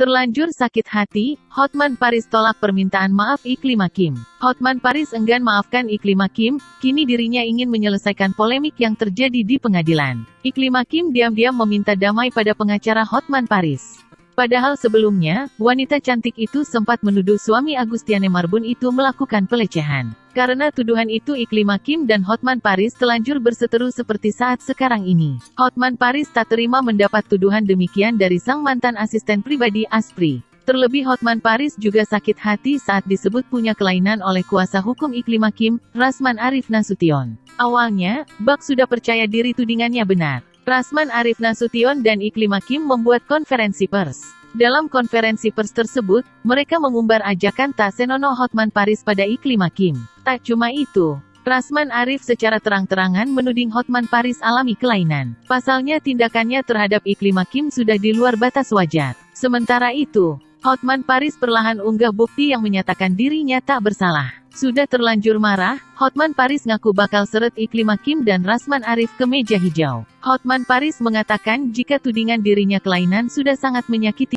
Terlanjur sakit hati, Hotman Paris tolak permintaan maaf Iklim Hakim. Hotman Paris enggan maafkan Iklim Hakim, kini dirinya ingin menyelesaikan polemik yang terjadi di pengadilan. Iklim Hakim diam-diam meminta damai pada pengacara Hotman Paris. Padahal sebelumnya, wanita cantik itu sempat menuduh suami Agustiane Marbun itu melakukan pelecehan. Karena tuduhan itu Iklim Hakim dan Hotman Paris telanjur berseteru seperti saat sekarang ini. Hotman Paris tak terima mendapat tuduhan demikian dari sang mantan asisten pribadi Aspri. Terlebih Hotman Paris juga sakit hati saat disebut punya kelainan oleh kuasa hukum Iklim Hakim, Rasman Arif Nasution. Awalnya, Bak sudah percaya diri tudingannya benar. Rasman Arif Nasution dan Iklim Hakim membuat konferensi pers. Dalam konferensi pers tersebut, mereka mengumbar ajakan tak senonoh Hotman Paris pada Iklim Hakim. Tak cuma itu, Rasman Arif secara terang-terangan menuding Hotman Paris alami kelainan. Pasalnya tindakannya terhadap Iklim Hakim sudah di luar batas wajar. Sementara itu, Hotman Paris perlahan unggah bukti yang menyatakan dirinya tak bersalah. Sudah terlanjur marah, Hotman Paris ngaku bakal seret Iklim Hakim dan Rasman Arif ke meja hijau. Hotman Paris mengatakan jika tudingan dirinya kelainan sudah sangat menyakiti